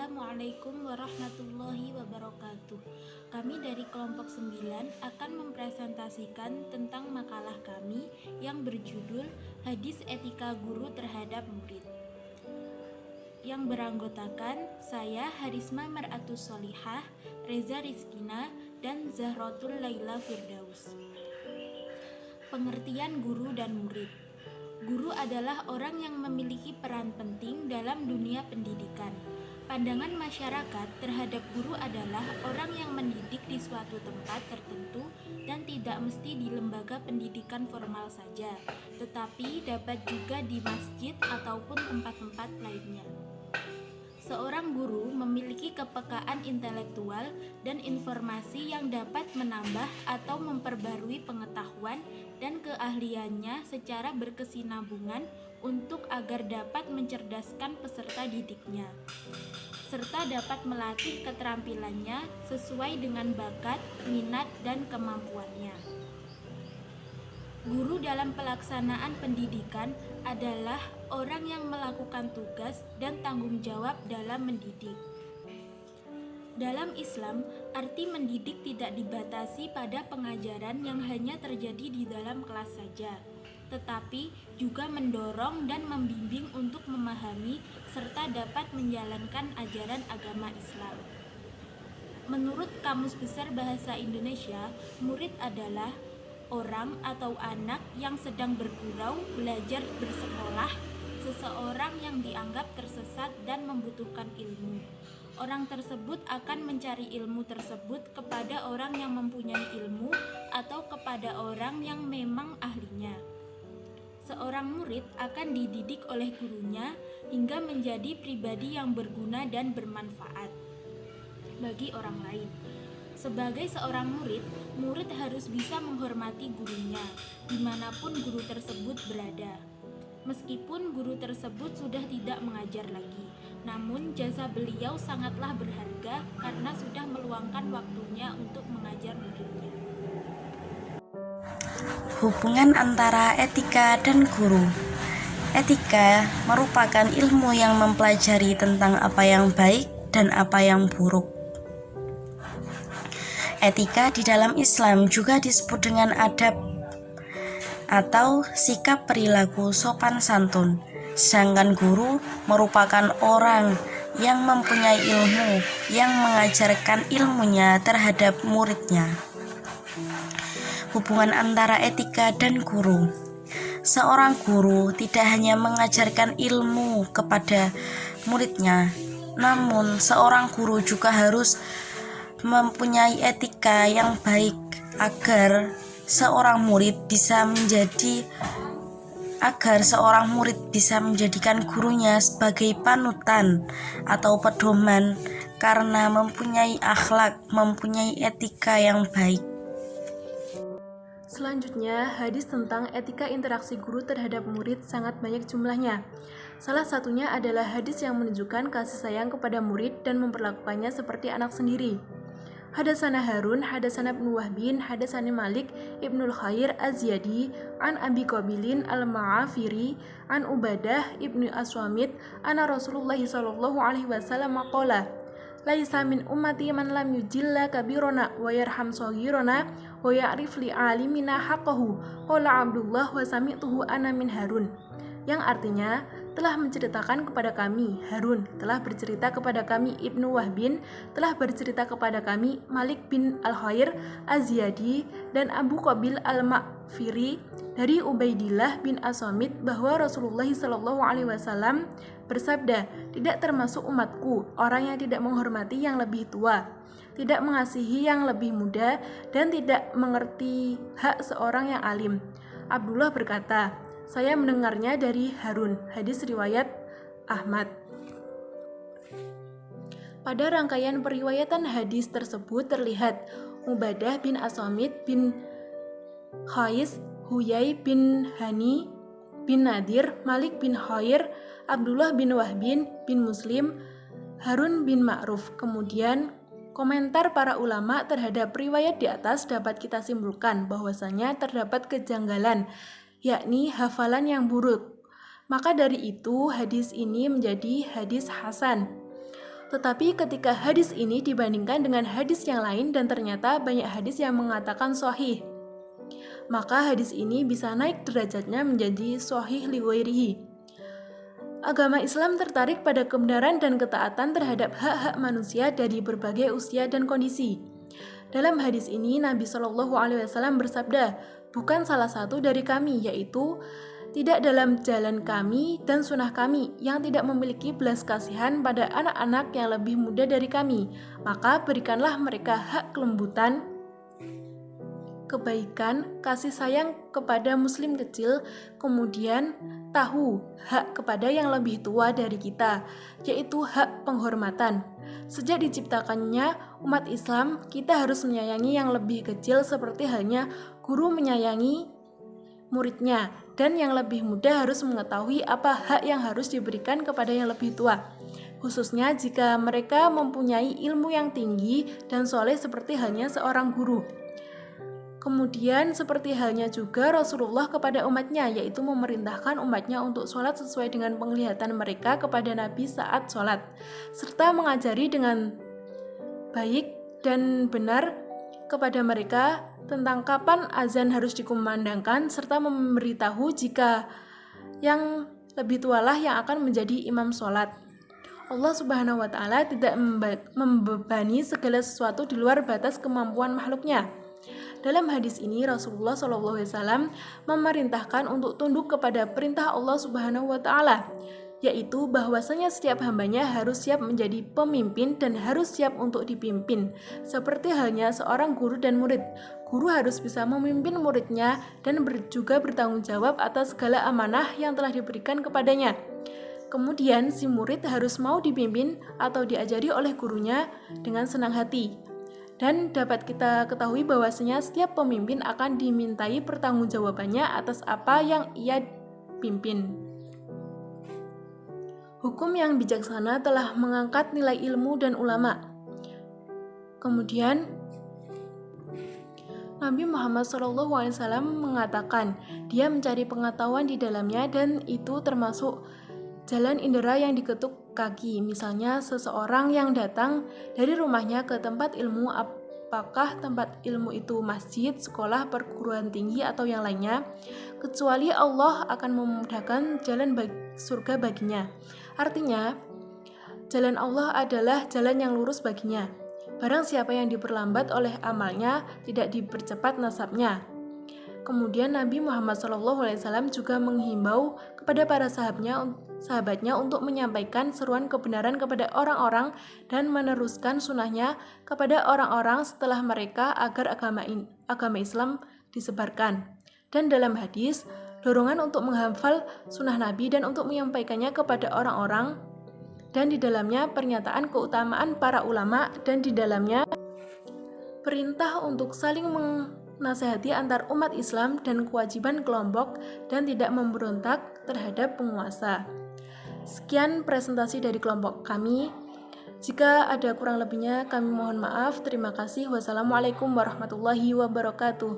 Assalamualaikum warahmatullahi wabarakatuh. Kami dari kelompok 9 akan mempresentasikan tentang makalah kami yang berjudul Hadis Etika Guru Terhadap Murid, yang beranggotakan saya Harisma Mar'atus Sholihah, Reza Rizkina, dan Zahrotul Laila Firdaus. Pengertian guru dan murid. Guru adalah orang yang memiliki peran penting dalam dunia pendidikan. Pandangan masyarakat terhadap guru adalah orang yang mendidik di suatu tempat tertentu dan tidak mesti di lembaga pendidikan formal saja, tetapi dapat juga di masjid ataupun tempat-tempat lainnya. Seorang guru memiliki kepekaan intelektual dan informasi yang dapat menambah atau memperbarui pengetahuan dan keahliannya secara berkesinambungan untuk agar dapat mencerdaskan peserta didiknya, serta dapat melatih keterampilannya sesuai dengan bakat, minat, dan kemampuannya. Guru dalam pelaksanaan pendidikan adalah orang yang melakukan tugas dan tanggung jawab dalam mendidik. Dalam Islam, arti mendidik tidak dibatasi pada pengajaran yang hanya terjadi di dalam kelas saja, tetapi juga mendorong dan membimbing untuk memahami serta dapat menjalankan ajaran agama Islam. Menurut Kamus Besar Bahasa Indonesia, murid adalah orang atau anak yang sedang bergurau, belajar, bersekolah, seseorang yang dianggap tersesat dan membutuhkan ilmu. Orang tersebut akan mencari ilmu tersebut kepada orang yang mempunyai ilmu atau kepada orang yang memang ahlinya. Seorang murid akan dididik oleh gurunya hingga menjadi pribadi yang berguna dan bermanfaat bagi orang lain. Sebagai seorang murid, murid harus bisa menghormati gurunya, dimanapun guru tersebut berada. Meskipun guru tersebut sudah tidak mengajar lagi, namun jasa beliau sangatlah berharga karena sudah meluangkan waktunya untuk mengajar muridnya. Hubungan antara etika dan guru. Etika merupakan ilmu yang mempelajari tentang apa yang baik dan apa yang buruk. Etika di dalam Islam juga disebut dengan adab atau sikap perilaku sopan santun. Sedangkan guru merupakan orang yang mempunyai ilmu yang mengajarkan ilmunya terhadap muridnya. Hubungan antara etika dan guru. Seorang guru tidak hanya mengajarkan ilmu kepada muridnya, namun seorang guru juga harus mempunyai etika yang baik agar seorang murid bisa menjadikan gurunya sebagai panutan atau pedoman karena mempunyai akhlak, mempunyai etika yang baik. Selanjutnya, hadis tentang etika interaksi guru terhadap murid sangat banyak jumlahnya. Salah satunya adalah hadis yang menunjukkan kasih sayang kepada murid dan memperlakukannya seperti anak sendiri. Hadasana Harun, hadasana Ibnu Wahbin, hadasana Malik Ibnul Khair Az-Ziyadi, an Abi Qabilin Al-Ma'afiri, an Ubadah Ibnu Aswamit, anna Rasulullah sallallahu alaihi wasallam qala, laisa min ummati man lam yujilla kabirona wa yarham shaghirona wa ya'rif li alimina haqqahu. Qala Abdullah wa sami'tuhu ana min Harun. Yang artinya, telah menceritakan kepada kami Harun, telah bercerita kepada kami Ibnu Wahbin, telah bercerita kepada kami Malik bin Al-Khair Az-Ziyadi dan Abu Qabil Al-Ma'firi dari Ubaidillah bin Aswamit bahwa Rasulullah SAW bersabda, tidak termasuk umatku orang yang tidak menghormati yang lebih tua, tidak mengasihi yang lebih muda, dan tidak mengerti hak seorang yang alim. Abdullah berkata, saya mendengarnya dari Harun. Hadis riwayat Ahmad. Pada rangkaian periwayatan hadis tersebut terlihat Ubadah bin Aswamit bin Khais, Huyai bin Hani bin Nadir, Malik bin Khair, Abdullah bin Wahbin bin Muslim, Harun bin Ma'ruf. Kemudian komentar para ulama terhadap riwayat di atas dapat kita simpulkan bahwasanya terdapat kejanggalan, yakni hafalan yang buruk. Maka dari itu hadis ini menjadi hadis hasan. Tetapi ketika hadis ini dibandingkan dengan hadis yang lain dan ternyata banyak hadis yang mengatakan sahih, maka hadis ini bisa naik derajatnya menjadi sahih li ghairihi. Agama Islam tertarik pada kebenaran dan ketaatan terhadap hak-hak manusia dari berbagai usia dan kondisi. Dalam hadis ini Nabi Shallallahu Alaihi Wasallam bersabda, bukan salah satu dari kami, yaitu tidak dalam jalan kami dan sunnah kami yang tidak memiliki belas kasihan pada anak-anak yang lebih muda dari kami, maka berikanlah mereka hak kelembutan, kebaikan, kasih sayang kepada muslim kecil, kemudian tahu hak kepada yang lebih tua dari kita, yaitu hak penghormatan. Sejak diciptakannya umat Islam, kita harus menyayangi yang lebih kecil seperti halnya guru menyayangi muridnya, dan yang lebih muda harus mengetahui apa hak yang harus diberikan kepada yang lebih tua, khususnya jika mereka mempunyai ilmu yang tinggi dan soleh seperti halnya seorang guru. Kemudian seperti halnya juga Rasulullah kepada umatnya, yaitu memerintahkan umatnya untuk sholat sesuai dengan penglihatan mereka kepada Nabi saat sholat, serta mengajari dengan baik dan benar kepada mereka tentang kapan azan harus dikumandangkan, serta memberitahu jika yang lebih tualah yang akan menjadi imam sholat. Allah Subhanahu wa Ta'ala tidak membebani segala sesuatu di luar batas kemampuan makhluknya. Dalam hadis ini Rasulullah SAW memerintahkan untuk tunduk kepada perintah Allah Subhanahu wa Ta'ala, yaitu bahwasanya setiap hambanya harus siap menjadi pemimpin dan harus siap untuk dipimpin. Seperti halnya seorang guru dan murid, guru harus bisa memimpin muridnya dan juga bertanggung jawab atas segala amanah yang telah diberikan kepadanya. Kemudian si murid harus mau dipimpin atau diajari oleh gurunya dengan senang hati. Dan dapat kita ketahui bahwasanya setiap pemimpin akan dimintai pertanggungjawabannya atas apa yang ia pimpin. Hukum yang bijaksana telah mengangkat nilai ilmu dan ulama. Kemudian Nabi Muhammad SAW mengatakan dia mencari pengetahuan di dalamnya, dan itu termasuk jalan indera yang diketuk kaki. Misalnya seseorang yang datang dari rumahnya ke tempat ilmu, apakah tempat ilmu itu masjid, sekolah, perguruan tinggi atau yang lainnya, kecuali Allah akan memudahkan jalan surga baginya. Artinya jalan Allah adalah jalan yang lurus baginya. Barang siapa yang diperlambat oleh amalnya, tidak dipercepat nasabnya. Kemudian Nabi Muhammad SAW juga menghimbau kepada para sahabatnya untuk menyampaikan seruan kebenaran kepada orang-orang dan meneruskan sunnahnya kepada orang-orang setelah mereka agar agama Islam disebarkan. Dan dalam hadis, dorongan untuk menghafal sunnah Nabi dan untuk menyampaikannya kepada orang-orang, dan di dalamnya pernyataan keutamaan para ulama, dan di dalamnya perintah untuk saling menasehati antar umat Islam dan kewajiban kelompok dan tidak memberontak terhadap penguasa. Sekian presentasi dari kelompok kami. Jika ada kurang lebihnya kami mohon maaf. Terima kasih. Wassalamualaikum warahmatullahi wabarakatuh.